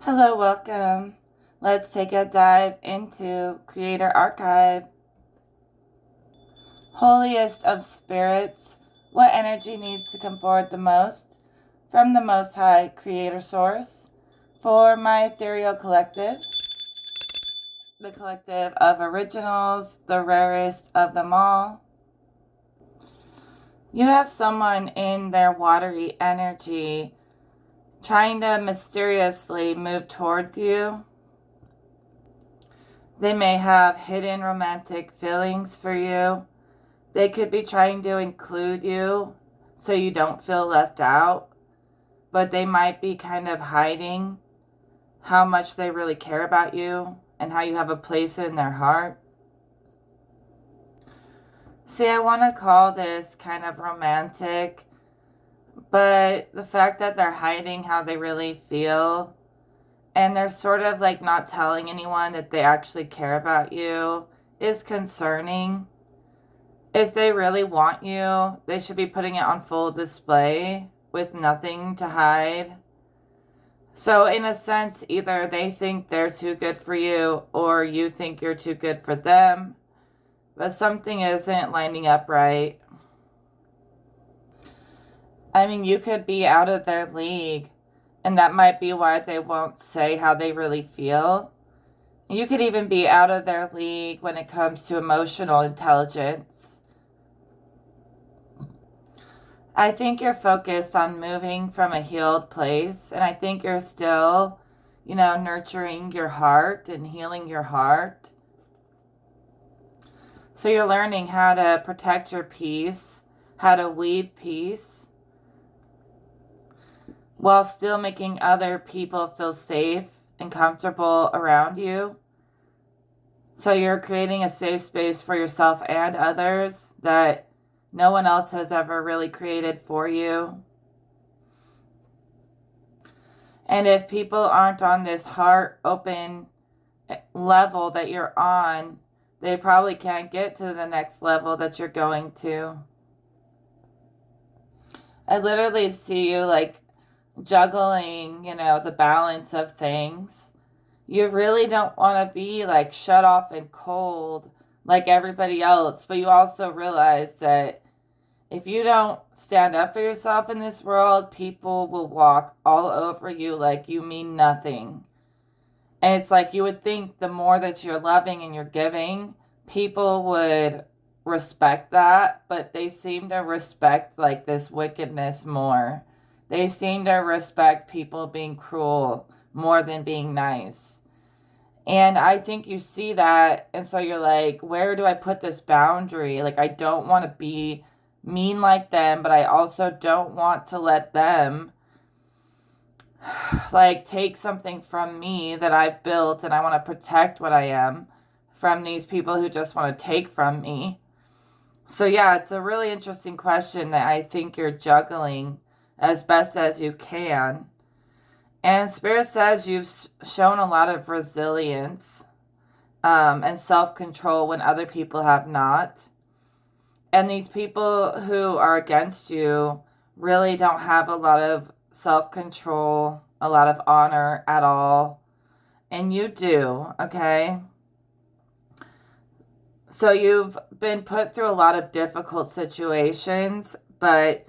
Hello, welcome. Let's take a dive into Creator Archive. Holiest of spirits, what energy needs to come forward the most from the Most High Creator Source for my ethereal collective, the collective of originals, the rarest of them all? You have someone in their watery energy trying to mysteriously move towards you. They may have hidden romantic feelings for you. They could be trying to include you so you don't feel left out, but they might be kind of hiding how much they really care about you and how you have a place in their heart. See, I want to call this kind of romantic, but the fact that they're hiding how they really feel and they're sort of like not telling anyone that they actually care about you is concerning. If they really want you, they should be putting it on full display with nothing to hide. So in a sense, either they think they're too good for you or you think you're too good for them, but something isn't lining up right. I mean, you could be out of their league, and that might be why they won't say how they really feel. You could even be out of their league when it comes to emotional intelligence. I think you're focused on moving from a healed place, and I think you're still, nurturing your heart and healing your heart. So you're learning how to protect your peace, how to weave peace, while still making other people feel safe and comfortable around you. So you're creating a safe space for yourself and others that no one else has ever really created for you. And if people aren't on this heart open level that you're on, they probably can't get to the next level that you're going to. I literally see you like juggling, the balance of things. You really don't want to be like shut off and cold like everybody else, but you also realize that if you don't stand up for yourself in this world, people will walk all over you like you mean nothing. And it's like you would think the more that you're loving and you're giving, people would respect that, but they seem to respect like this wickedness more. They seem to respect people being cruel more than being nice. And I think you see that, and so you're like, where do I put this boundary? Like, I don't want to be mean like them, but I also don't want to let them like take something from me that I've built, and I want to protect what I am from these people who just want to take from me. So yeah, it's a really interesting question that I think you're juggling as best as you can. And Spirit says you've shown a lot of resilience and self-control when other people have not. And these people who are against you really don't have a lot of self-control, a lot of honor at all. And you do, okay? So you've been put through a lot of difficult situations, but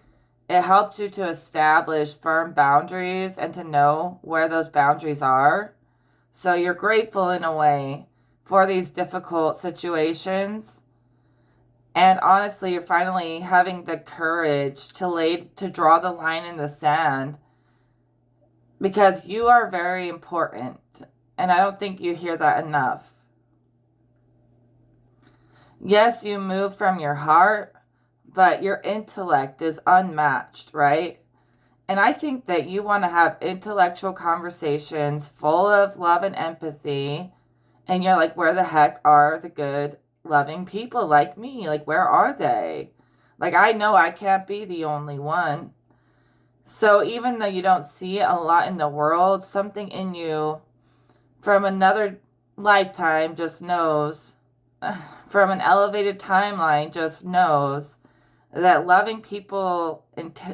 it helped you to establish firm boundaries and to know where those boundaries are. So you're grateful in a way for these difficult situations. And honestly, you're finally having the courage to draw the line in the sand, because you are very important. And I don't think you hear that enough. Yes, you move from your heart, but your intellect is unmatched, right? And I think that you want to have intellectual conversations full of love and empathy. And you're like, where the heck are the good, loving people like me? Like, where are they? Like, I know I can't be the only one. So even though you don't see it a lot in the world, something in you from another lifetime just knows, from an elevated timeline just knows that loving people,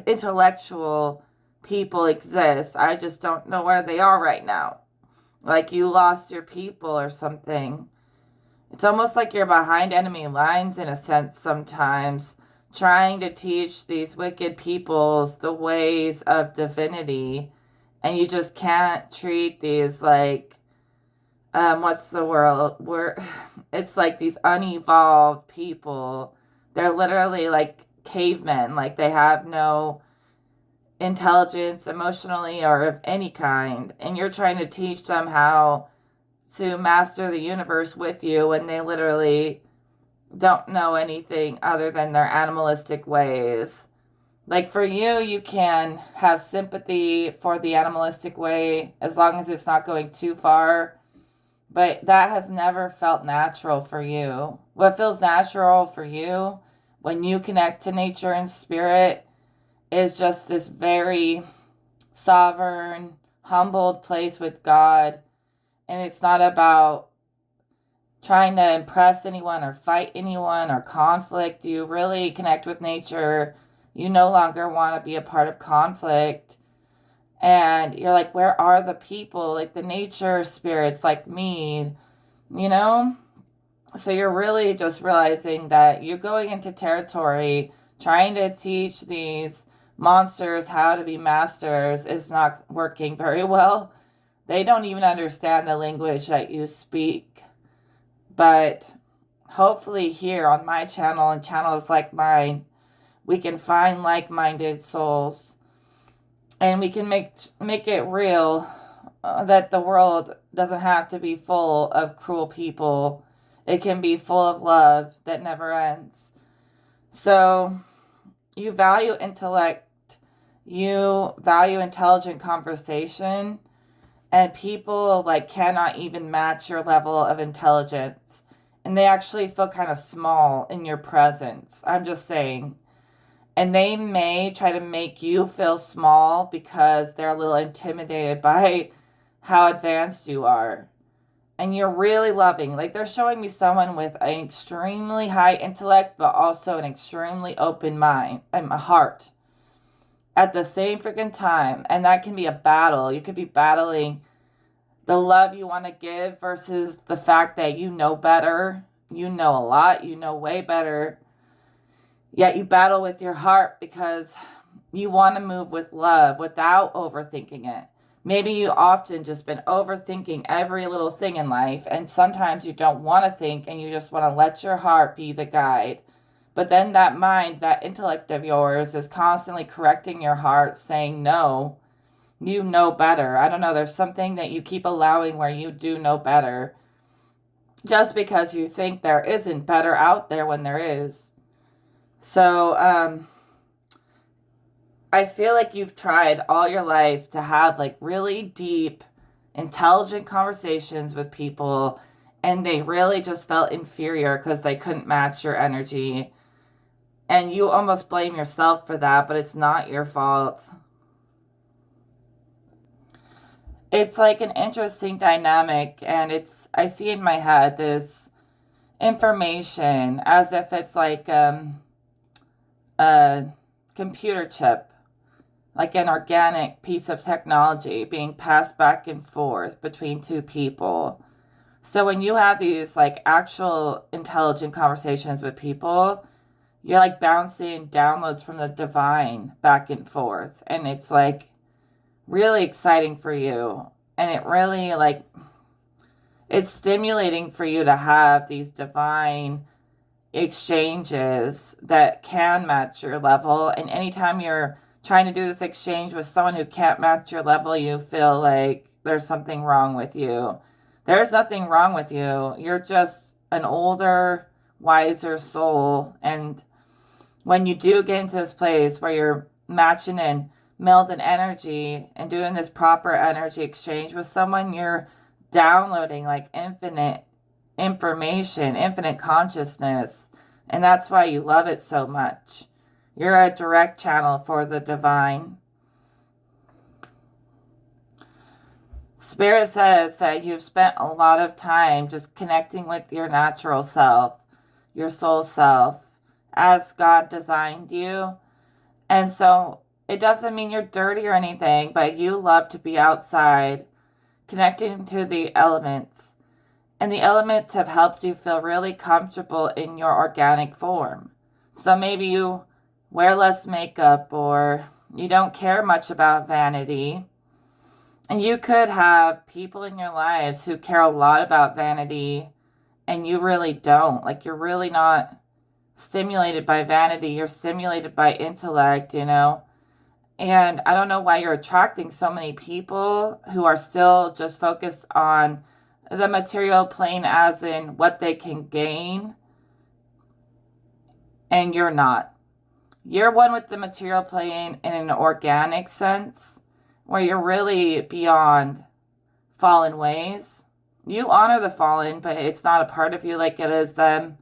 intellectual people exist. I just don't know where they are right now. like you lost your people or something. It's almost like you're behind enemy lines in a sense sometimes, trying to teach these wicked peoples the ways of divinity. And you just can't treat these like, what's the world? It's like these unevolved people. They're literally like cavemen, like they have no intelligence emotionally or of any kind. And you're trying to teach them how to master the universe with you when they literally don't know anything other than their animalistic ways. Like for you, you can have sympathy for the animalistic way as long as it's not going too far. But that has never felt natural for you. What feels natural for you when you connect to nature and spirit is just this very sovereign, humbled place with God. And it's not about trying to impress anyone or fight anyone or conflict. You really connect with nature. You no longer want to be a part of conflict. And you're like, where are the people? Like the nature spirits like me, you know? So you're really just realizing that you're going into territory trying to teach these monsters how to be masters is not working very well. They don't even understand the language that you speak. But hopefully here on my channel and channels like mine, we can find like-minded souls and we can make it real, that the world doesn't have to be full of cruel people. It can be full of love that never ends. So you value intellect, you value intelligent conversation, and people like cannot even match your level of intelligence. And they actually feel kind of small in your presence. I'm just saying. And they may try to make you feel small because they're a little intimidated by how advanced you are. And you're really loving. Like they're showing me someone with an extremely high intellect, but also an extremely open mind and a heart at the same freaking time. And that can be a battle. You could be battling the love you want to give versus the fact that you know better. You know a lot. You know way better. Yet you battle with your heart because you want to move with love without overthinking it. Maybe you often just been overthinking every little thing in life, and sometimes you don't want to think and you just want to let your heart be the guide. But then that mind, that intellect of yours is constantly correcting your heart, saying, no, you know better. I don't know, there's something that you keep allowing where you do know better. Just because you think there isn't better out there when there is. So, I feel like you've tried all your life to have like really deep, intelligent conversations with people, and they really just felt inferior because they couldn't match your energy. And you almost blame yourself for that, but it's not your fault. It's like an interesting dynamic, and I see in my head this information as if it's like a computer chip, like an organic piece of technology being passed back and forth between two people. So when you have these like actual intelligent conversations with people, you're like bouncing downloads from the divine back and forth. And it's like really exciting for you. And it really like, it's stimulating for you to have these divine exchanges that can match your level. And anytime you're trying to do this exchange with someone who can't match your level, you feel like there's something wrong with you. There's nothing wrong with you. You're just an older, wiser soul. And when you do get into this place where you're matching and melding energy and doing this proper energy exchange with someone, you're downloading like infinite information, infinite consciousness. And that's why you love it so much. You're a direct channel for the divine. Spirit says that you've spent a lot of time just connecting with your natural self, your soul self, as God designed you. And so it doesn't mean you're dirty or anything, but you love to be outside connecting to the elements. And the elements have helped you feel really comfortable in your organic form. So maybe you wear less makeup, or you don't care much about vanity. And you could have people in your lives who care a lot about vanity, and you really don't. Like, you're really not stimulated by vanity. You're stimulated by intellect, And I don't know why you're attracting so many people who are still just focused on the material plane, as in what they can gain, and you're not. You're one with the material plane in an organic sense, where you're really beyond fallen ways. You honor the fallen, but it's not a part of you like it is them.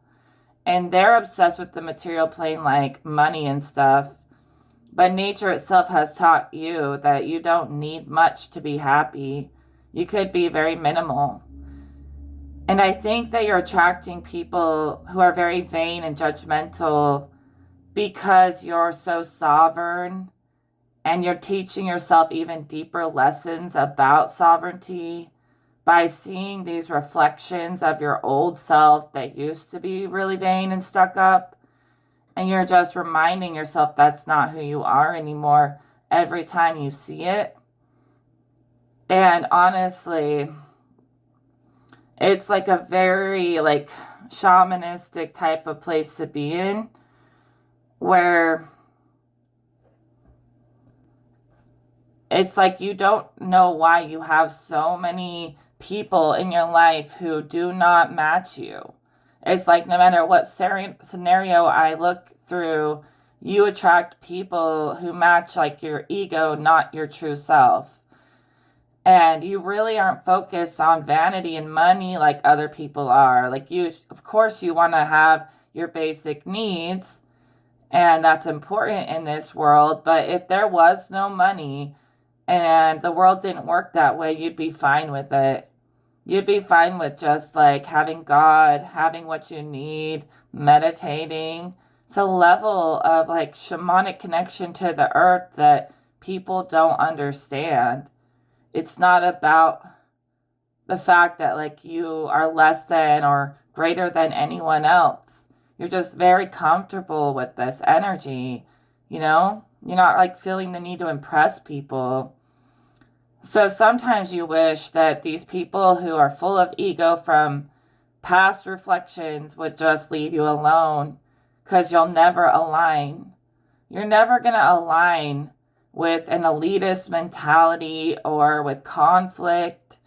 And they're obsessed with the material plane, like money and stuff. But nature itself has taught you that you don't need much to be happy. You could be very minimal. And I think that you're attracting people who are very vain and judgmental because you're so sovereign, and you're teaching yourself even deeper lessons about sovereignty by seeing these reflections of your old self that used to be really vain and stuck up. And you're just reminding yourself that's not who you are anymore every time you see it. And honestly, it's like a very shamanistic type of place to be in, where it's like you don't know why you have so many people in your life who do not match you. It's like no matter what scenario I look through, you attract people who match like your ego, not your true self. And you really aren't focused on vanity and money like other people are. Like, you, of course, you want to have your basic needs, and that's important in this world. But if there was no money and the world didn't work that way, you'd be fine with it. You'd be fine with just like having God, having what you need, meditating. It's a level of like shamanic connection to the earth that people don't understand. It's not about the fact that like you are less than or greater than anyone else. You're just very comfortable with this energy, You're not like feeling the need to impress people. So sometimes you wish that these people who are full of ego from past reflections would just leave you alone, because you'll never align. You're never going to align with an elitist mentality or with conflict.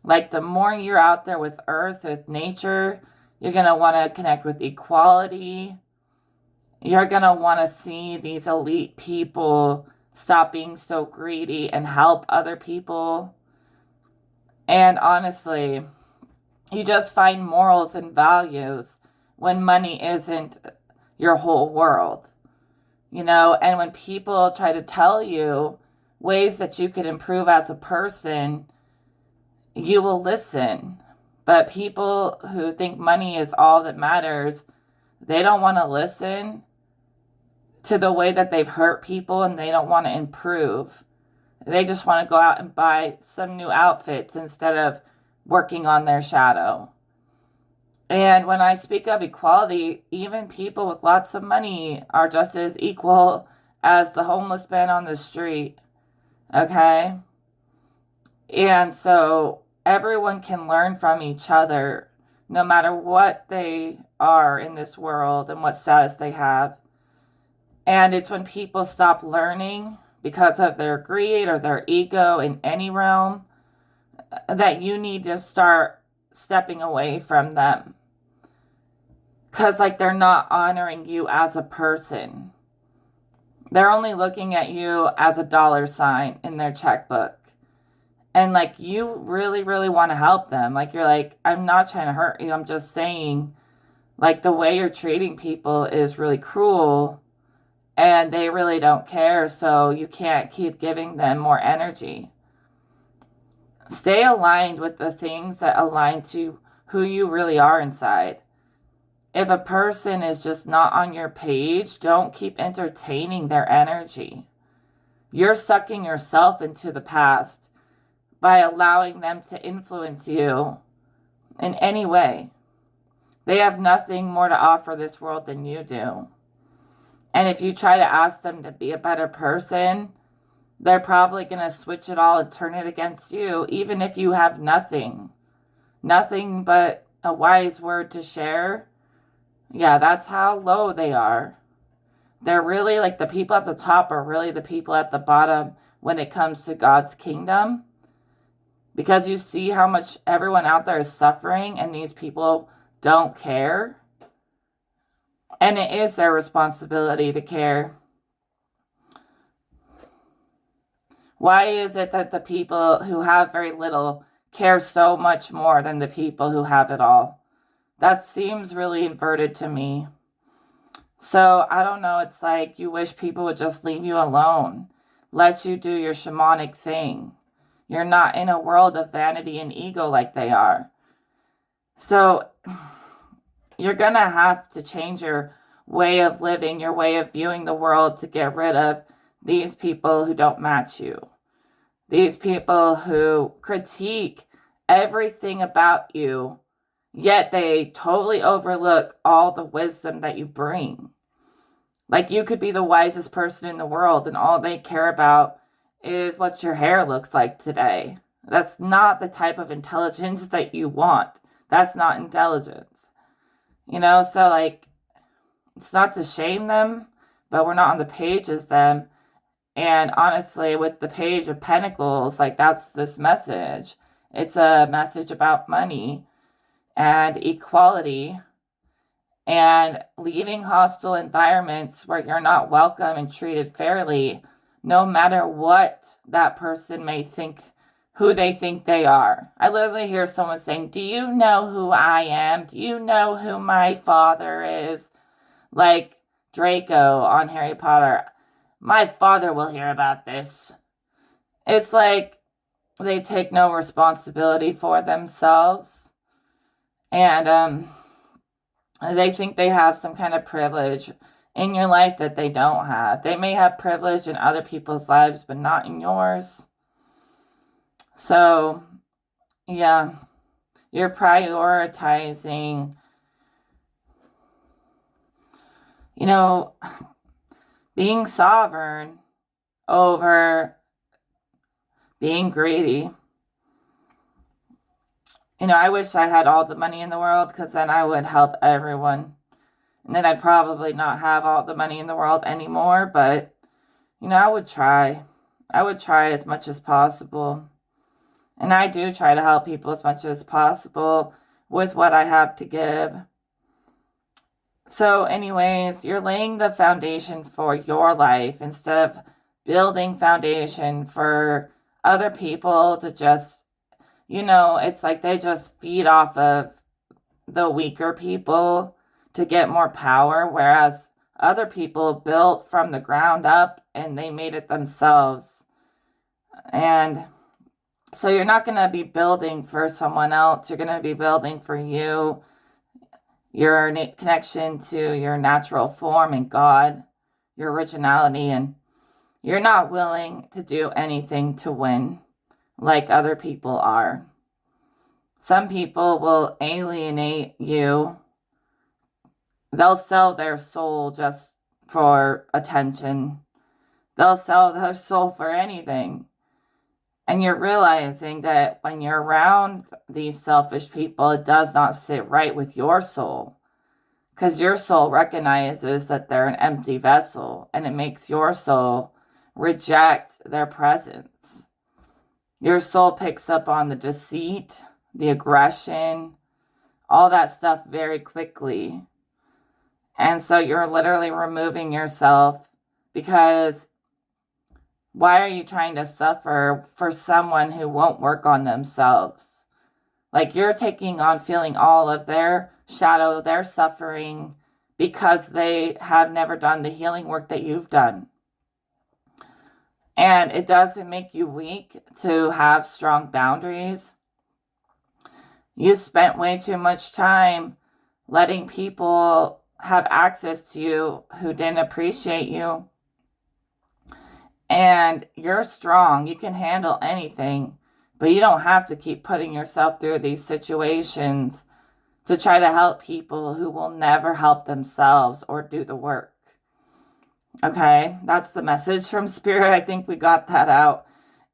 Like, the more you're out there with earth, with nature, you're going to want to connect with equality. You're going to want to see these elite people stop being so greedy and help other people. And honestly, you just find morals and values when money isn't your whole world. And when people try to tell you ways that you could improve as a person, you will listen. But people who think money is all that matters, they don't want to listen to the way that they've hurt people, and they don't want to improve. They just want to go out and buy some new outfits instead of working on their shadow. And when I speak of equality, even people with lots of money are just as equal as the homeless man on the street. Okay? And so everyone can learn from each other, no matter what they are in this world and what status they have. And it's when people stop learning because of their greed or their ego in any realm that you need to start stepping away from them. Because, they're not honoring you as a person. They're only looking at you as a dollar sign in their checkbook. And, you really, really want to help them. You're like, I'm not trying to hurt you. I'm just saying, the way you're treating people is really cruel. And they really don't care, so you can't keep giving them more energy. Stay aligned with the things that align to who you really are inside. If a person is just not on your page, don't keep entertaining their energy. You're sucking yourself into the past by allowing them to influence you in any way. They have nothing more to offer this world than you do. And if you try to ask them to be a better person, they're probably going to switch it all and turn it against you, even if you have nothing. Nothing but a wise word to share. Yeah, that's how low they are. They're really like the people at the top are really the people at the bottom when it comes to God's kingdom. Because you see how much everyone out there is suffering and these people don't care. And it is their responsibility to care. Why is it that the people who have very little care so much more than the people who have it all? That seems really inverted to me. So, I don't know, it's like you wish people would just leave you alone. Let you do your shamanic thing. You're not in a world of vanity and ego like they are. So, you're going to have to change your way of living, your way of viewing the world to get rid of these people who don't match you. These people who critique everything about you, yet they totally overlook all the wisdom that you bring. Like you could be the wisest person in the world and all they care about is what your hair looks like today. That's not the type of intelligence that you want. That's not intelligence. So like, it's not to shame them, but we're not on the page as them. And honestly, with the Page of Pentacles, like that's this message. It's a message about money and equality and leaving hostile environments where you're not welcome and treated fairly, no matter what that person may think, who they think they are. I literally hear someone saying, do you know who I am? Do you know who my father is? Like Draco on Harry Potter. My father will hear about this. It's like they take no responsibility for themselves. And they think they have some kind of privilege in your life that they don't have. They may have privilege in other people's lives, but not in yours. So, yeah, you're prioritizing, being sovereign over being greedy. I wish I had all the money in the world because then I would help everyone. And then I'd probably not have all the money in the world anymore. But, I would try. I would try as much as possible. And I do try to help people as much as possible with what I have to give. So anyways, you're laying the foundation for your life instead of building foundation for other people to just, it's like they just feed off of the weaker people to get more power, whereas other people built from the ground up and they made it themselves. And so you're not going to be building for someone else. You're going to be building for you, your connection to your natural form and God, your originality. And you're not willing to do anything to win like other people are. Some people will alienate you. They'll sell their soul just for attention. They'll sell their soul for anything. And you're realizing that when you're around these selfish people, it does not sit right with your soul. Because your soul recognizes that they're an empty vessel. And it makes your soul reject their presence. Your soul picks up on the deceit, the aggression, all that stuff very quickly. And so you're literally removing yourself because why are you trying to suffer for someone who won't work on themselves? Like you're taking on feeling all of their shadow, their suffering, because they have never done the healing work that you've done. And it doesn't make you weak to have strong boundaries. You spent way too much time letting people have access to you who didn't appreciate you. And you're strong. You can handle anything. But you don't have to keep putting yourself through these situations to try to help people who will never help themselves or do the work. Okay, that's the message from Spirit. I think we got that out.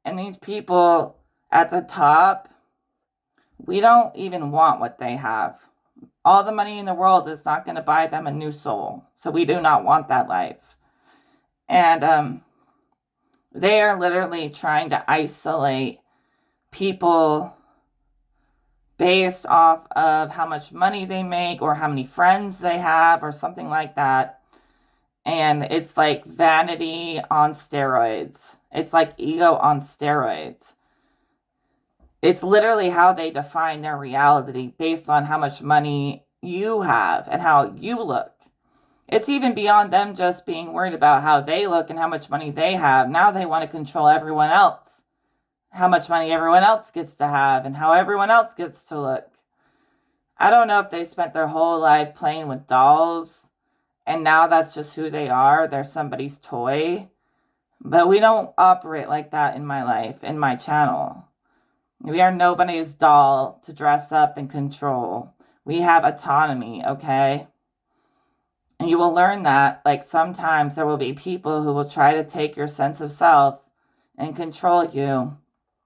And these people at the top, we don't even want what they have. All the money in the world is not going to buy them a new soul. So we do not want that life. And they are literally trying to isolate people based off of how much money they make or how many friends they have or something like that. And it's like vanity on steroids. It's like ego on steroids. It's literally how they define their reality based on how much money you have and how you look. It's even beyond them just being worried about how they look and how much money they have. Now they want to control everyone else. How much money everyone else gets to have and how everyone else gets to look. I don't know if they spent their whole life playing with dolls and now that's just who they are. They're somebody's toy. But we don't operate like that in my life, in my channel. We are nobody's doll to dress up and control. We have autonomy, okay? And you will learn that, like, sometimes there will be people who will try to take your sense of self and control you.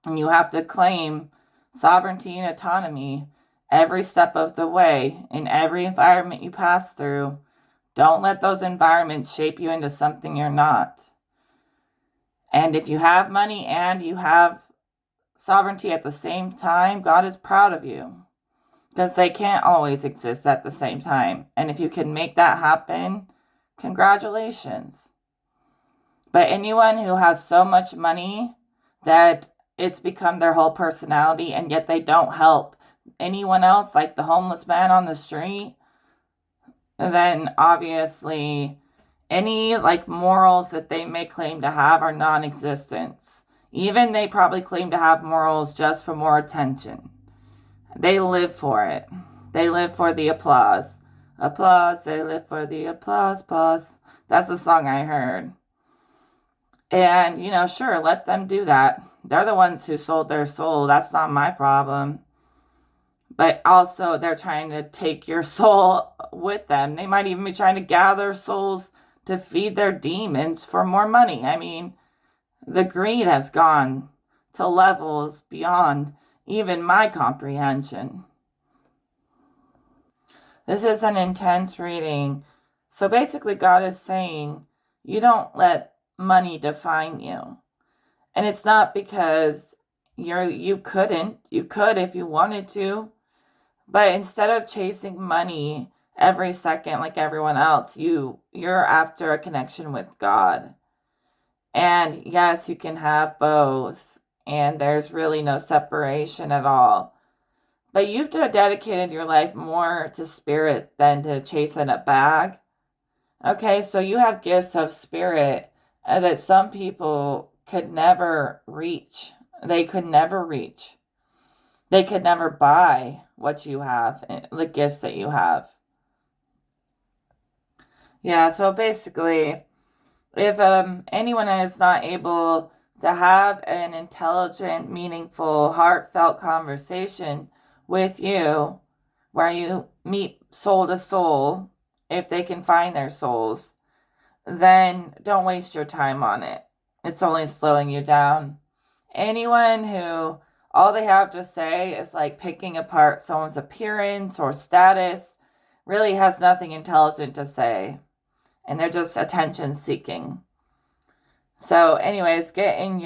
And you have to claim sovereignty and autonomy every step of the way in every environment you pass through. Don't let those environments shape you into something you're not. And if you have money and you have sovereignty at the same time, God is proud of you. Because they can't always exist at the same time. And if you can make that happen, congratulations. But anyone who has so much money that it's become their whole personality and yet they don't help anyone else, like the homeless man on the street, then obviously any like morals that they may claim to have are non-existent. Even they probably claim to have morals just for more attention. They live for it. They live for the applause. Applause, they live for the applause, applause. That's the song I heard. And, sure, let them do that. They're the ones who sold their soul. That's not my problem. But also, they're trying to take your soul with them. They might even be trying to gather souls to feed their demons for more money. I mean, the greed has gone to levels beyond even my comprehension. This is an intense reading. So basically, God is saying, you don't let money define you. And it's not because you couldn't. You could if you wanted to. But instead of chasing money every second like everyone else, you're after a connection with God. And yes, you can have both. And there's really no separation at all. But you've dedicated your life more to spirit than to chasing a bag. Okay, so you have gifts of spirit that some people could never reach. They could never reach. They could never buy what you have, the gifts that you have. Yeah, so basically, if anyone is not able to have an intelligent, meaningful, heartfelt conversation with you, where you meet soul to soul, if they can find their souls, then don't waste your time on it. It's only slowing you down. Anyone who all they have to say is like picking apart someone's appearance or status really has nothing intelligent to say. And they're just attention seeking. So anyways, get in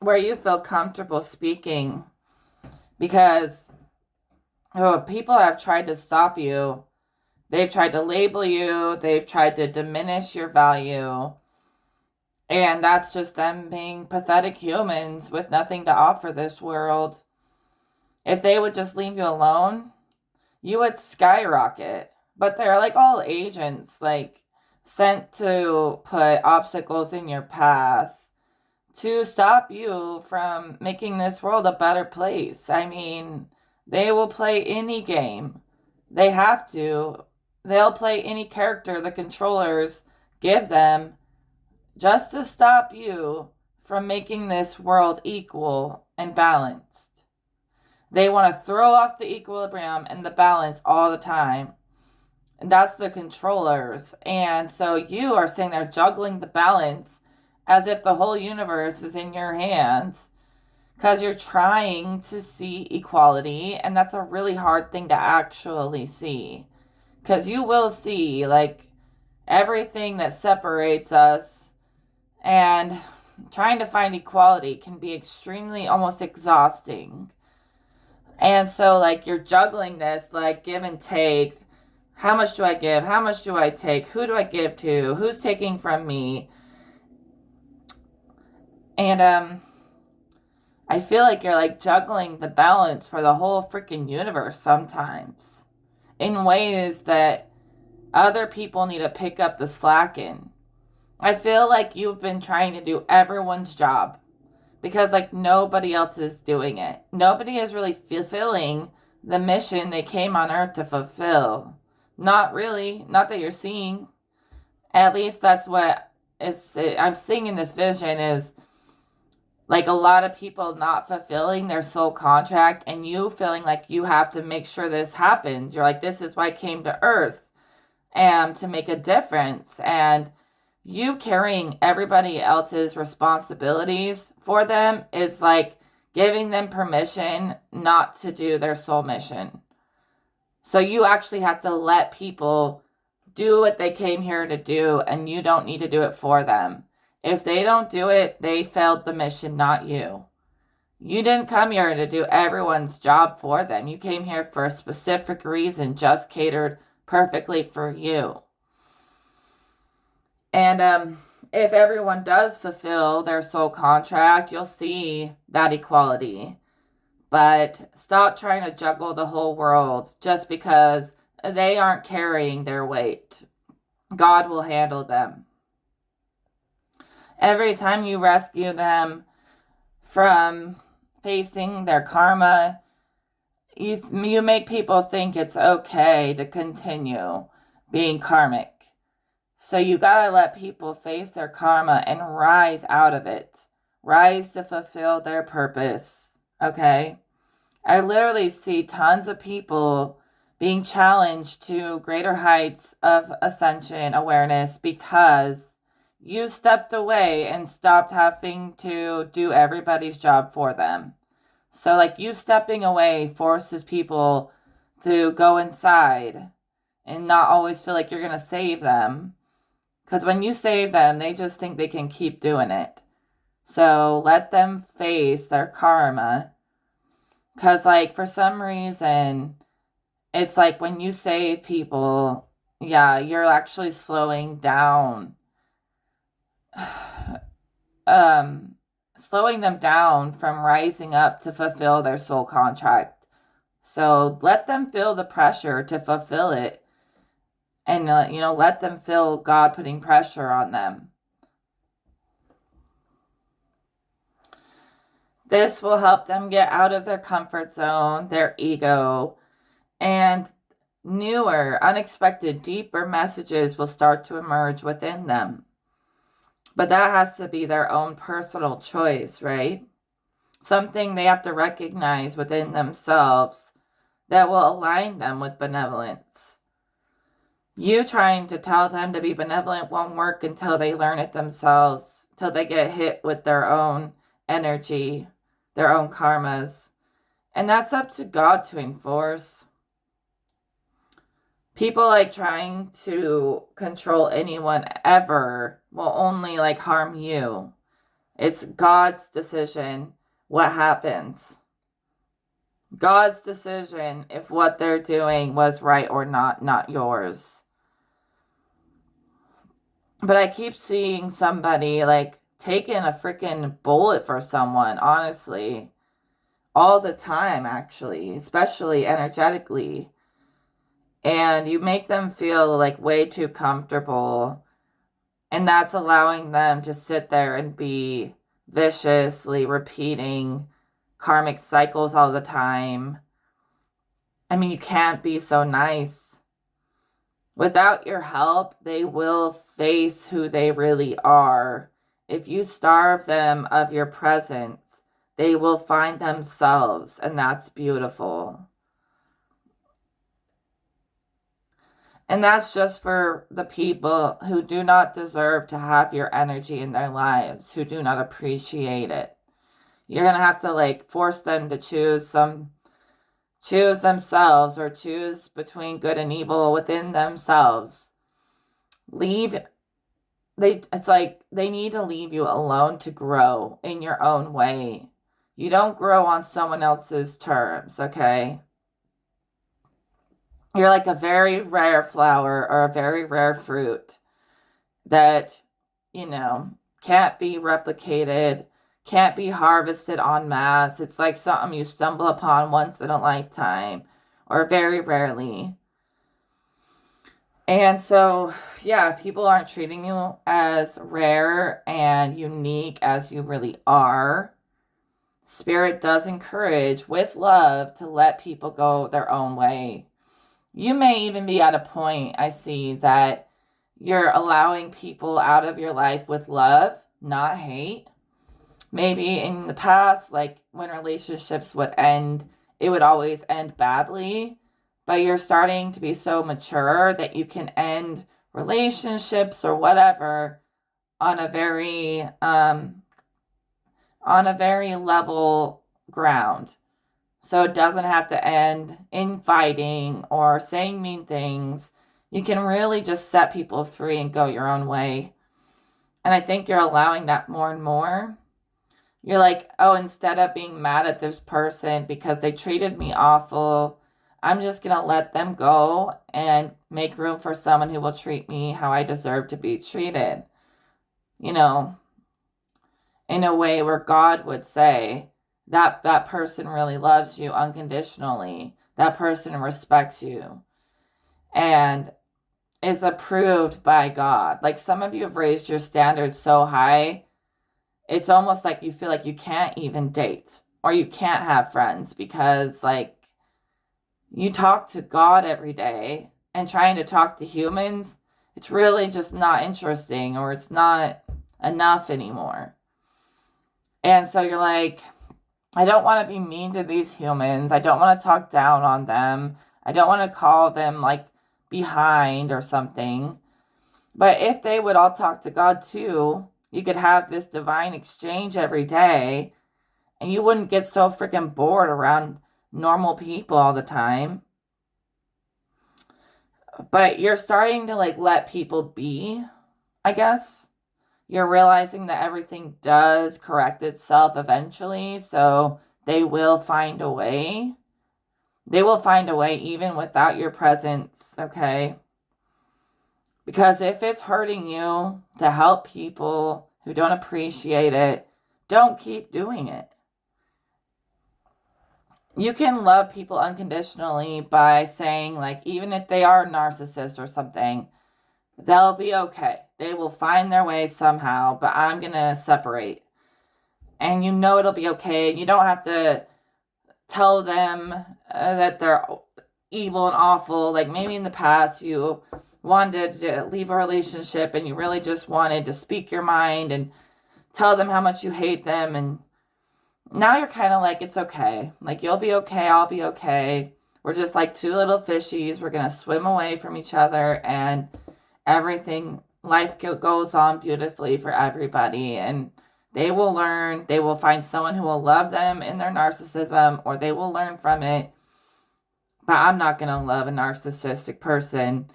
where you feel comfortable speaking, because people have tried to stop you. They've tried to label you. They've tried to diminish your value. And that's just them being pathetic humans with nothing to offer this world. If they would just leave you alone, you would skyrocket. But they're like all agents, like sent to put obstacles in your path to stop you from making this world a better place. I mean, they will play any game. They have to. They'll play any character the controllers give them just to stop you from making this world equal and balanced. They want to throw off the equilibrium and the balance all the time. And that's the controllers. And so you are sitting there juggling the balance as if the whole universe is in your hands because you're trying to see equality. And that's a really hard thing to actually see, because you will see like everything that separates us, and trying to find equality can be extremely almost exhausting. And so like you're juggling this like give and take. How much do I give? How much do I take? Who do I give to? Who's taking from me? And I feel like you're like juggling the balance for the whole freaking universe sometimes in ways that other people need to pick up the slack in. I feel like you've been trying to do everyone's job because like nobody else is doing it. Nobody is really fulfilling the mission they came on earth to fulfill. Not really. Not that you're seeing. At least that's what I'm seeing in this vision, is like a lot of people not fulfilling their soul contract, and you feeling like you have to make sure this happens. You're like, this is why I came to earth, and to make a difference. And you carrying everybody else's responsibilities for them is like giving them permission not to do their soul mission. So you actually have to let people do what they came here to do, and you don't need to do it for them. If they don't do it, they failed the mission, not you. You didn't come here to do everyone's job for them. You came here for a specific reason, just catered perfectly for you. And if everyone does fulfill their soul contract, you'll see that equality. But stop trying to juggle the whole world just because they aren't carrying their weight. God will handle them. Every time you rescue them from facing their karma, you make people think it's okay to continue being karmic. So you gotta let people face their karma and rise out of it. Rise to fulfill their purpose. Okay? I literally see tons of people being challenged to greater heights of ascension awareness because you stepped away and stopped having to do everybody's job for them. So like you stepping away forces people to go inside and not always feel like you're going to save them. Because when you save them, they just think they can keep doing it. So let them face their karma. Because like for some reason, it's like when you save people, yeah, you're actually slowing down. Slowing them down from rising up to fulfill their soul contract. So let them feel the pressure to fulfill it. And, let them feel God putting pressure on them. This will help them get out of their comfort zone, their ego, and newer, unexpected, deeper messages will start to emerge within them. But that has to be their own personal choice, right? Something they have to recognize within themselves that will align them with benevolence. You trying to tell them to be benevolent won't work until they learn it themselves, till they get hit with their own energy, their own karmas. And that's up to God to enforce. People like trying to control anyone ever will only like harm you. It's God's decision what happens. God's decision if what they're doing was right or not yours. But I keep seeing somebody like taking a freaking bullet for someone, honestly. All the time, actually, especially energetically. And you make them feel like way too comfortable. And that's allowing them to sit there and be viciously repeating karmic cycles all the time. I mean, you can't be so nice. Without your help, they will face who they really are. If you starve them of your presence, they will find themselves, and that's beautiful. And that's just for the people who do not deserve to have your energy in their lives, who do not appreciate it. You're going to have to like force them to choose themselves, or choose between good and evil within themselves. It's like they need to leave you alone to grow in your own way. You don't grow on someone else's terms, okay? You're like a very rare flower or a very rare fruit that, can't be replicated, can't be harvested en masse. It's like something you stumble upon once in a lifetime, or very rarely. And so, yeah, people aren't treating you as rare and unique as you really are. Spirit does encourage, with love, to let people go their own way. You may even be at a point, I see, that you're allowing people out of your life with love, not hate. Maybe in the past, like when relationships would end, it would always end badly. But you're starting to be so mature that you can end relationships or whatever on a very level ground. So it doesn't have to end in fighting or saying mean things. You can really just set people free and go your own way. And I think you're allowing that more and more. You're like, oh, instead of being mad at this person because they treated me awful, I'm just going to let them go and make room for someone who will treat me how I deserve to be treated. In a way where God would say that that person really loves you unconditionally. That person respects you and is approved by God. Like some of you have raised your standards so high, it's almost like you feel like you can't even date or you can't have friends because like you talk to God every day, and trying to talk to humans, it's really just not interesting, or it's not enough anymore. And so you're like, I don't want to be mean to these humans. I don't want to talk down on them. I don't want to call them like behind or something. But if they would all talk to God too, you could have this divine exchange every day, and you wouldn't get so freaking bored around normal people all the time. But you're starting to like let people be, I guess. You're realizing that everything does correct itself eventually, so they will find a way. They will find a way even without your presence, okay? Because if it's hurting you to help people who don't appreciate it, don't keep doing it. You can love people unconditionally by saying, like, even if they are a narcissist or something, they'll be okay. They will find their way somehow, but I'm going to separate. And it'll be okay. You don't have to tell them that they're evil and awful. Like maybe in the past you wanted to leave a relationship and you really just wanted to speak your mind and tell them how much you hate them. And now you're kind of like, it's okay. Like you'll be okay. I'll be okay. We're just like two little fishies. We're going to swim away from each other and life goes on beautifully for everybody. And they will learn, they will find someone who will love them in their narcissism, or they will learn from it. But I'm not going to love a narcissistic person.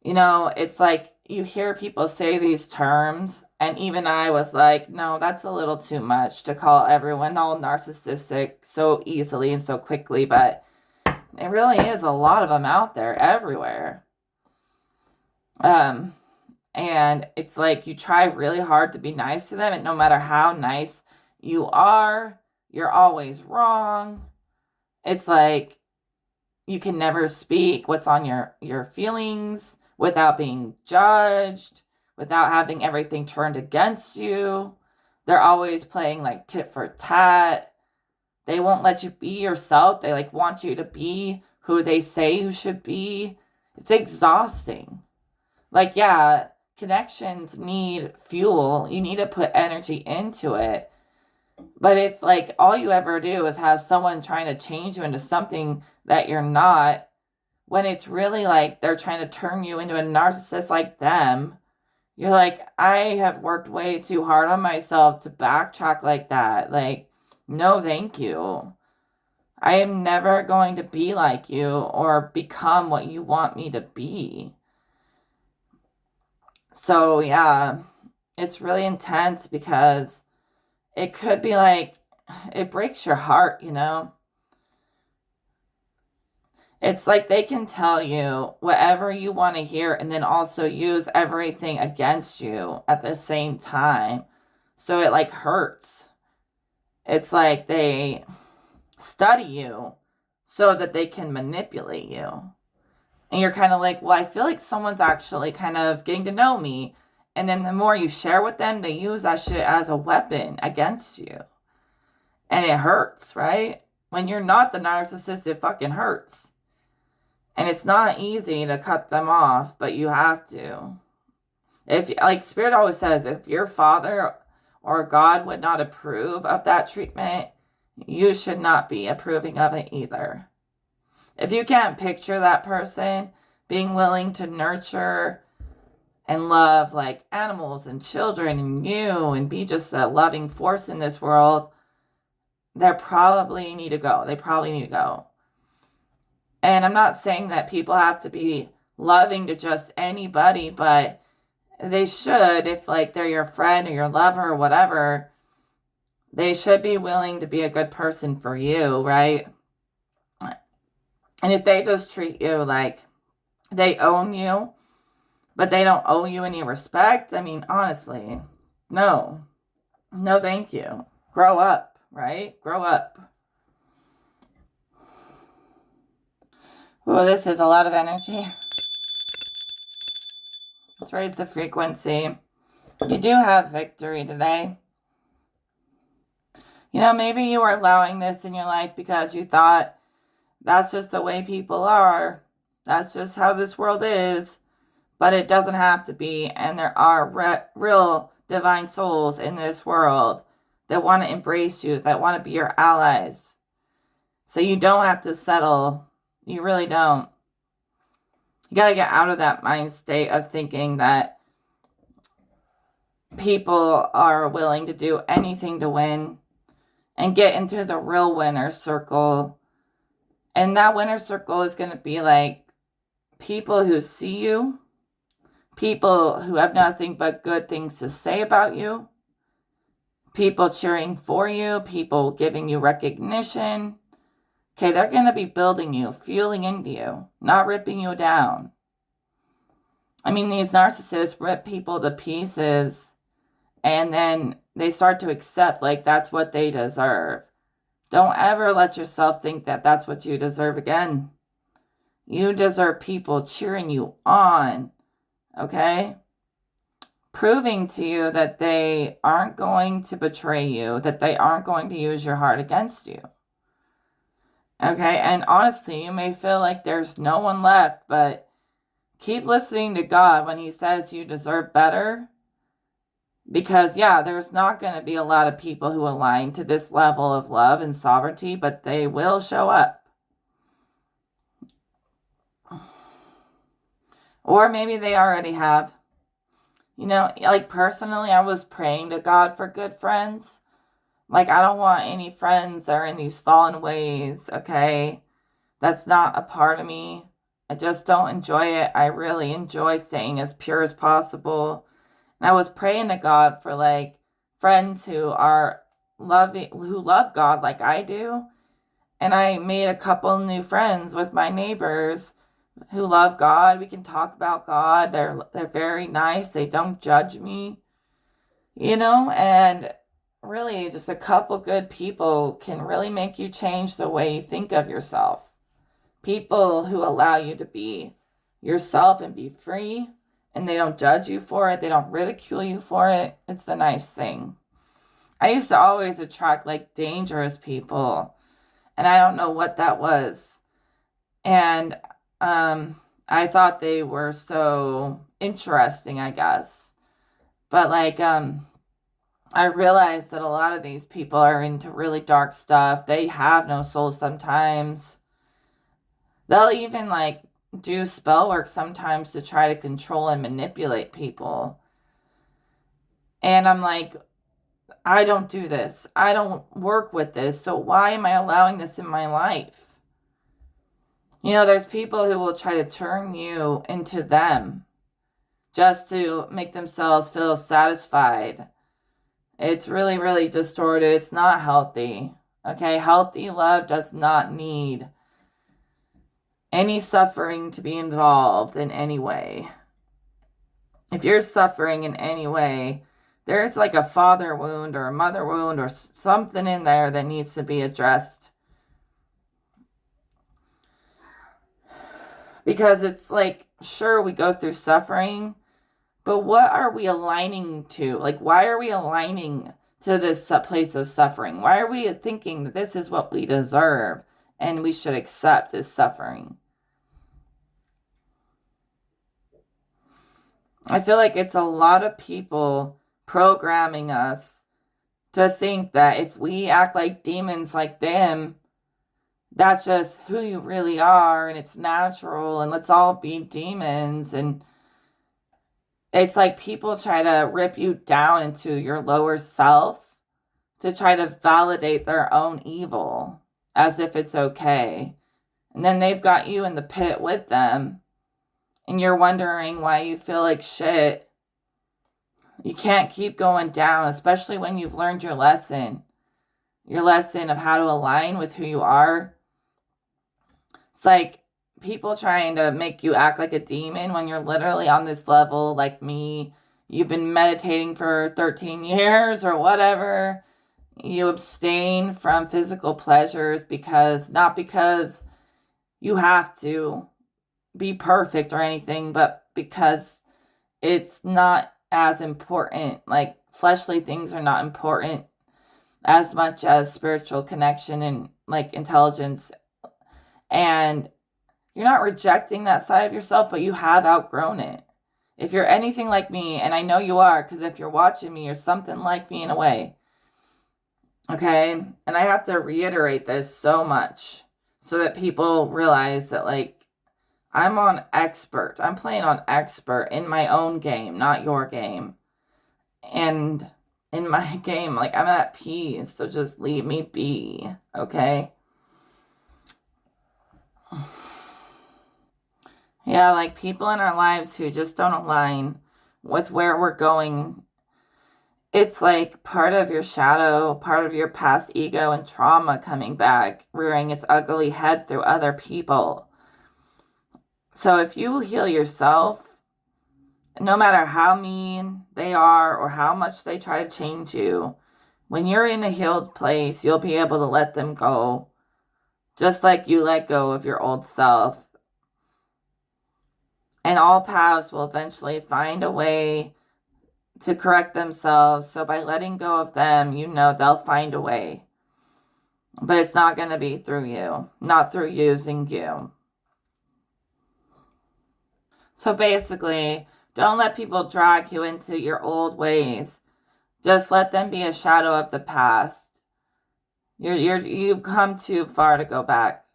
It's like you hear people say these terms, and even I was like, no, that's a little too much to call everyone all narcissistic so easily and so quickly. But it really is a lot of them out there everywhere. And it's like you try really hard to be nice to them, and no matter how nice you are, you're always wrong. It's like you can never speak what's on your feelings without being judged, without having everything turned against you. They're always playing like tit for tat. They won't let you be yourself. They like want you to be who they say you should be. It's exhausting. Like, yeah, connections need fuel. You need to put energy into it. But if like all you ever do is have someone trying to change you into something that you're not, when it's really like they're trying to turn you into a narcissist like them, you're like, I have worked way too hard on myself to backtrack like that. Like, no, thank you. I am never going to be like you or become what you want me to be. So, yeah, it's really intense because it could be like, it breaks your heart, you know? It's like they can tell you whatever you want to hear and then also use everything against you at the same time. So it like hurts. It's like they study you so that they can manipulate you. And you're kind of like, well, I feel like someone's actually kind of getting to know me. And then the more you share with them, they use that shit as a weapon against you. And it hurts, right? When you're not the narcissist, it fucking hurts. And it's not easy to cut them off, but you have to. If, like Spirit always says, if your father or God would not approve of that treatment, you should not be approving of it either. If you can't picture that person being willing to nurture and love like animals and children and you and be just a loving force in this world, they probably need to go. They probably need to go. And I'm not saying that people have to be loving to just anybody, but they should, if like they're your friend or your lover or whatever, they should be willing to be a good person for you, right? And if they just treat you like they own you, but they don't owe you any respect, I mean, honestly, no. No, thank you. Grow up, right? Grow up. Oh, this is a lot of energy. Let's raise the frequency. You do have victory today. You know, maybe you were allowing this in your life because you thought that's just the way people are. That's just how this world is. But it doesn't have to be. And there are real divine souls in this world that want to embrace you, that want to be your allies. So you don't have to settle. You really don't. You got to get out of that mind state of thinking that people are willing to do anything to win and get into the real winner circle. And that winner circle is going to be like people who see you, people who have nothing but good things to say about you, people cheering for you, people giving you recognition. Okay, they're going to be building you, fueling into you, not ripping you down. I mean, these narcissists rip people to pieces and then they start to accept like that's what they deserve. Don't ever let yourself think that that's what you deserve again. You deserve people cheering you on, okay? Proving to you that they aren't going to betray you, that they aren't going to use your heart against you. Okay, and honestly, you may feel like there's no one left, but keep listening to God when He says you deserve better. Because, yeah, there's not going to be a lot of people who align to this level of love and sovereignty, but they will show up. Or maybe they already have. You know, like personally, I was praying to God for good friends. Like, I don't want any friends that are in these fallen ways, okay? That's not a part of me. I just don't enjoy it. I really enjoy staying as pure as possible. And I was praying to God for like friends who are who love God like I do. And I made a couple new friends with my neighbors who love God. We can talk about God. They're very nice. They don't judge me, you know, and really just a couple good people can really make you change the way you think of yourself. People who allow you to be yourself and be free, and they don't judge you for it. They don't ridicule you for it. It's a nice thing. I used to always attract like dangerous people, and I don't know what that was. And I thought they were so interesting, I guess. But like I realize that a lot of these people are into really dark stuff. They have no soul sometimes. They'll even like do spell work sometimes to try to control and manipulate people. And I'm like, I don't do this. I don't work with this. So why am I allowing this in my life? There's people who will try to turn you into them just to make themselves feel satisfied. It's really, really distorted. It's not healthy. Okay, healthy love does not need any suffering to be involved in any way. If you're suffering in any way, there's like a father wound or a mother wound or something in there that needs to be addressed. Because it's like, sure, we go through suffering, but what are we aligning to? Like, why are we aligning to this place of suffering? Why are we thinking that this is what we deserve and we should accept as suffering? I feel like it's a lot of people programming us to think that if we act like demons like them, that's just who you really are and it's natural and let's all be demons. And it's like people try to rip you down into your lower self to try to validate their own evil as if it's okay. And then they've got you in the pit with them and you're wondering why you feel like shit. You can't keep going down, especially when you've learned your lesson of how to align with who you are. It's like people trying to make you act like a demon when you're literally on this level like me. You've been meditating for 13 years or whatever. You abstain from physical pleasures not because you have to be perfect or anything, but because it's not as important. Like fleshly things are not important as much as spiritual connection and like intelligence. And you're not rejecting that side of yourself, but you have outgrown it. If you're anything like me, and I know you are, because if you're watching me, you're something like me in a way. Okay? And I have to reiterate this so much so that people realize that, like, I'm on expert. I'm playing on expert in my own game, not your game. And in my game, like, I'm at peace, so just leave me be, okay? Yeah, like people in our lives who just don't align with where we're going. It's like part of your shadow, part of your past ego and trauma coming back, rearing its ugly head through other people. So if you heal yourself, no matter how mean they are or how much they try to change you, when you're in a healed place, you'll be able to let them go, just like you let go of your old self. And all paths will eventually find a way to correct themselves. So by letting go of them, they'll find a way. But it's not going to be through you, not through using you. So basically, don't let people drag you into your old ways. Just let them be a shadow of the past. You've come too far to go back.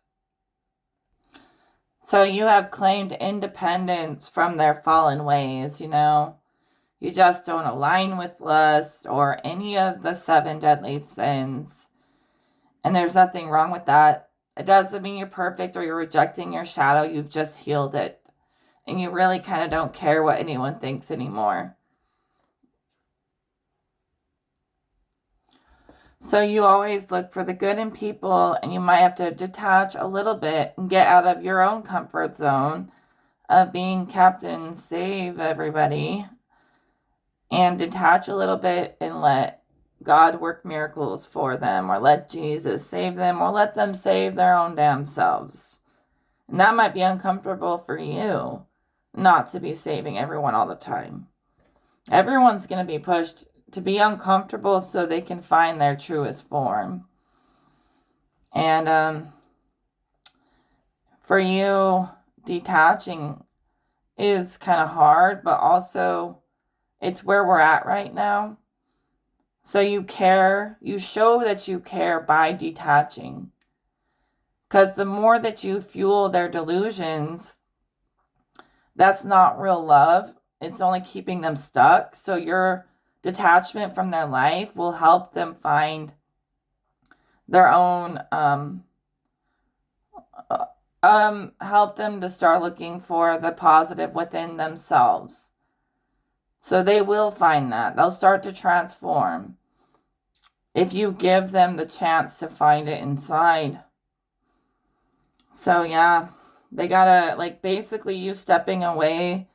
So you have claimed independence from their fallen ways, You just don't align with lust or any of the 7 deadly sins. And there's nothing wrong with that. It doesn't mean you're perfect or you're rejecting your shadow. You've just healed it. And you really kind of don't care what anyone thinks anymore. So you always look for the good in people, and you might have to detach a little bit and get out of your own comfort zone of being captain, save everybody, and detach a little bit and let God work miracles for them, or let Jesus save them, or let them save their own damn selves. And that might be uncomfortable for you, not to be saving everyone all the time. Everyone's going to be pushed to be uncomfortable so they can find their truest form. And for you, detaching is kind of hard, but also it's where we're at right now. So you care, you show that you care by detaching. Because the more that you fuel their delusions, that's not real love. It's only keeping them stuck. So your detachment from their life will help them find their own, help them to start looking for the positive within themselves. So they will find that. They'll start to transform if you give them the chance to find it inside. So yeah, they gotta, like, basically you stepping away,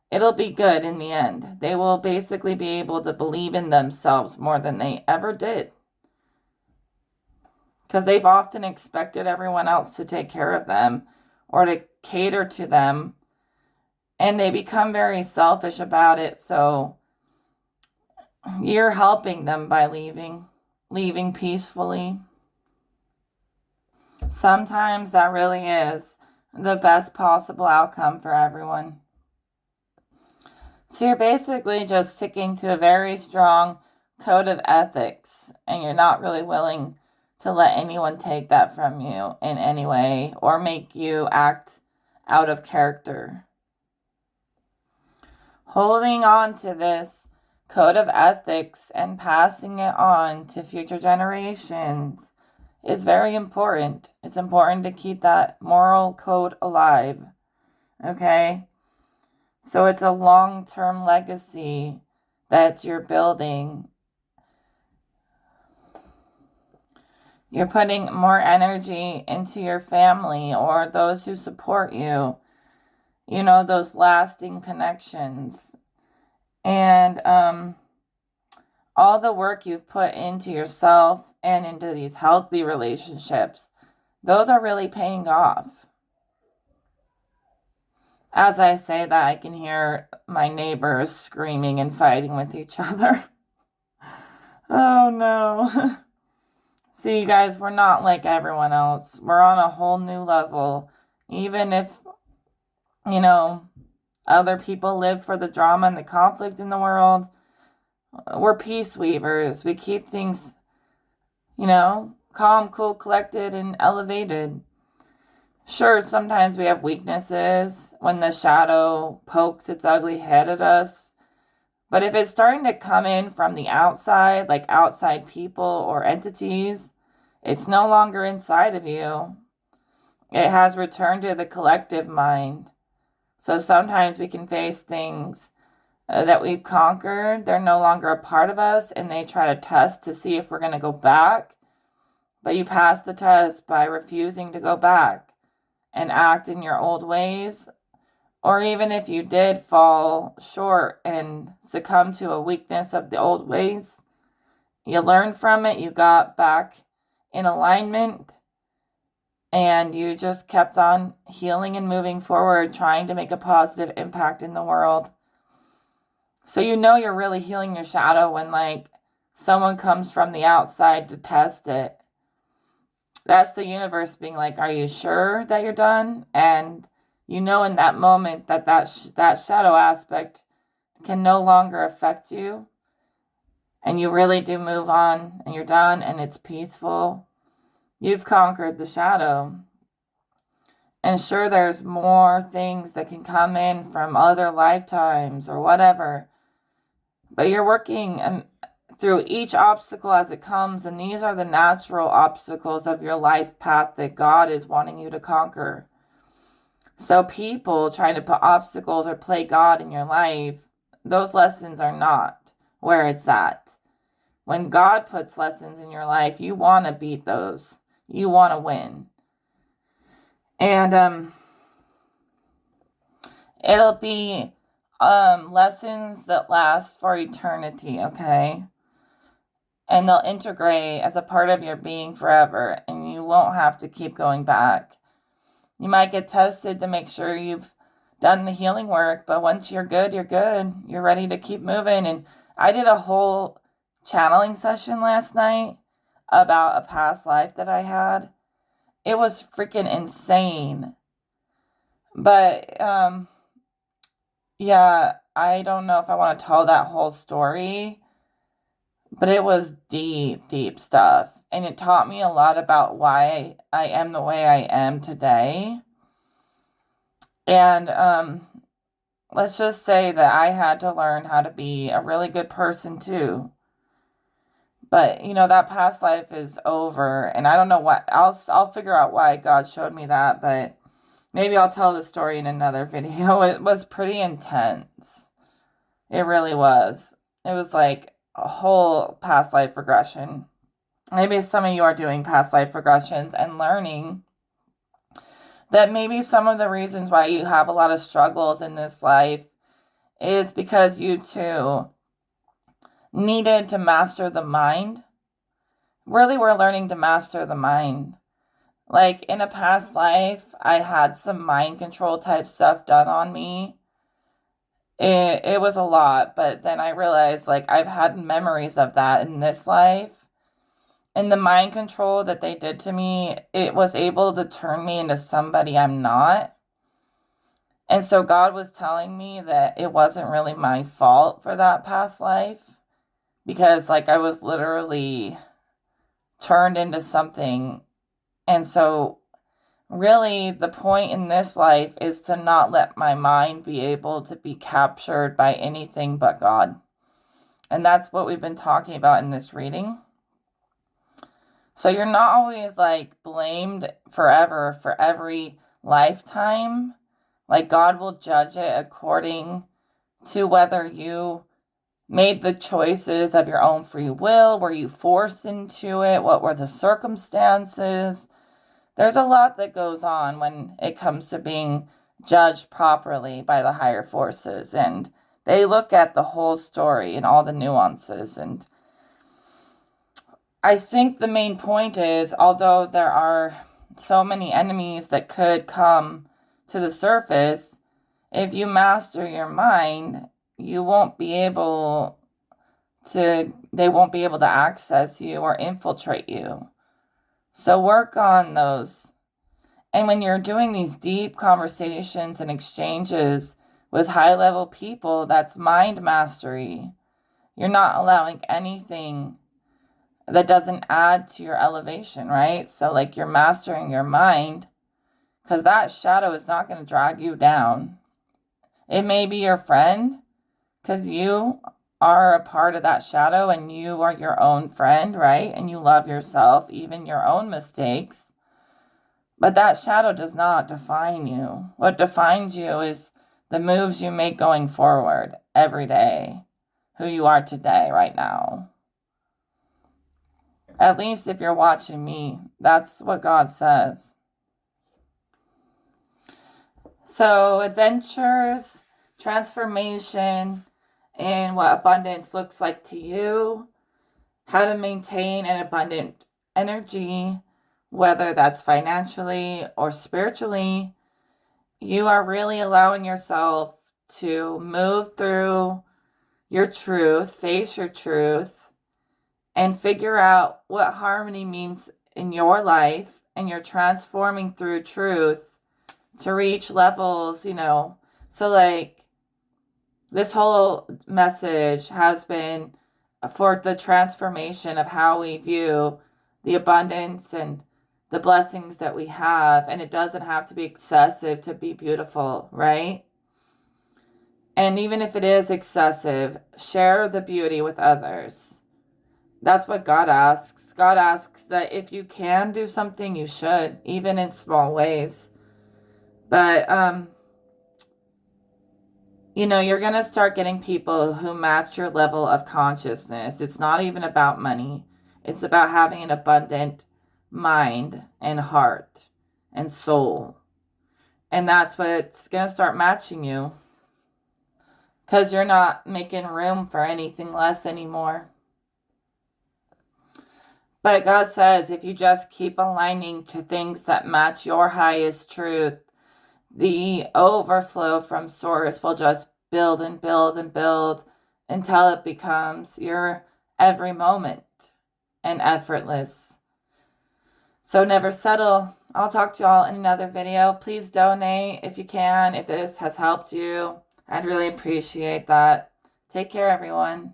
it'll be good in the end. They will basically be able to believe in themselves more than they ever did. Because they've often expected everyone else to take care of them or to cater to them. And they become very selfish about it. So you're helping them by leaving peacefully. Sometimes that really is the best possible outcome for everyone. So you're basically just sticking to a very strong code of ethics, and you're not really willing to let anyone take that from you in any way or make you act out of character. Holding on to this code of ethics and passing it on to future generations is very important. It's important to keep that moral code alive. Okay? So it's a long-term legacy that you're building. You're putting more energy into your family or those who support you. You know, those lasting connections. And all the work you've put into yourself and into these healthy relationships, those are really paying off. As I say that, I can hear my neighbors screaming and fighting with each other. Oh no. See, you guys, we're not like everyone else. We're on a whole new level. Even if, you know, other people live for the drama and the conflict in the world, we're peace weavers. We keep things, you know, calm, cool, collected, and elevated. Sure, sometimes we have weaknesses when the shadow pokes its ugly head at us. But if it's starting to come in from the outside, like outside people or entities, it's no longer inside of you. It has returned to the collective mind. So sometimes we can face things that we've conquered. They're no longer a part of us, and they try to test to see if we're going to go back. But you pass the test by refusing to go back and act in your old ways. Or even if you did fall short and succumb to a weakness of the old ways, you learned from it, you got back in alignment, and you just kept on healing and moving forward, trying to make a positive impact in the world. So you know you're really healing your shadow when, like, someone comes from the outside to test it. That's the universe being like, are you sure that you're done? And you know in that moment that shadow aspect can no longer affect you. And you really do move on and you're done and it's peaceful. You've conquered the shadow. And sure, there's more things that can come in from other lifetimes or whatever. But you're working through each obstacle as it comes, and these are the natural obstacles of your life path that God is wanting you to conquer. So people trying to put obstacles or play God in your life, those lessons are not where it's at. When God puts lessons in your life, you want to beat those. You want to win. And it'll be lessons that last for eternity, okay? And they'll integrate as a part of your being forever, and you won't have to keep going back. You might get tested to make sure you've done the healing work, but once you're good, you're good. You're ready to keep moving. And I did a whole channeling session last night about a past life that I had. It was freaking insane. But yeah, I don't know if I want to tell that whole story. But it was deep, deep stuff. And it taught me a lot about why I am the way I am today. And let's just say that I had to learn how to be a really good person too. But that past life is over, and I don't know what. I'll figure out why God showed me that, but maybe I'll tell the story in another video. It was pretty intense. It really was. It was like a whole past life regression. Maybe some of you are doing past life regressions and learning that maybe some of the reasons why you have a lot of struggles in this life is because you too needed to master the mind. Really, we're learning to master the mind. Like in a past life, I had some mind control type stuff done on me. It was a lot, but then I realized like I've had memories of that in this life. And the mind control that they did to me, it was able to turn me into somebody I'm not. And so God was telling me that it wasn't really my fault for that past life, because like I was literally turned into something. And so really the point in this life is to not let my mind be able to be captured by anything but God. And that's what we've been talking about in this reading. So you're not always like blamed forever for every lifetime. Like God will judge it according to whether you made the choices of your own free will. Were you forced into it? What were the circumstances? There's a lot that goes on when it comes to being judged properly by the higher forces. And they look at the whole story and all the nuances. And I think the main point is, although there are so many enemies that could come to the surface, if you master your mind, they won't be able to access you or infiltrate you. So work on those. And when you're doing these deep conversations and exchanges with high-level people, that's mind mastery. You're not allowing anything that doesn't add to your elevation, right? So like you're mastering your mind, because that shadow is not going to drag you down. It may be your friend, because you are a part of that shadow and you are your own friend, right? And you love yourself, even your own mistakes. But that shadow does not define you. What defines you is the moves you make going forward every day, who you are today, right now. At least if you're watching me, that's what God says. So adventures, transformation, and what abundance looks like to you, how to maintain an abundant energy, whether that's financially or spiritually. You are really allowing yourself to move through your truth, face your truth, and figure out what harmony means in your life, and you're transforming through truth to reach levels, So like this whole message has been for the transformation of how we view the abundance and the blessings that we have. And it doesn't have to be excessive to be beautiful, right? And even if it is excessive, share the beauty with others. That's what God asks. God asks that if you can do something, you should, even in small ways. But, you're going to start getting people who match your level of consciousness. It's not even about money. It's about having an abundant mind and heart and soul. And that's what's going to start matching you, because you're not making room for anything less anymore. But God says if you just keep aligning to things that match your highest truth, the overflow from source will just build and build and build until it becomes your every moment and effortless. So never settle. I'll talk to y'all in another video. Please donate if you can, if this has helped you. I'd really appreciate that. Take care, everyone.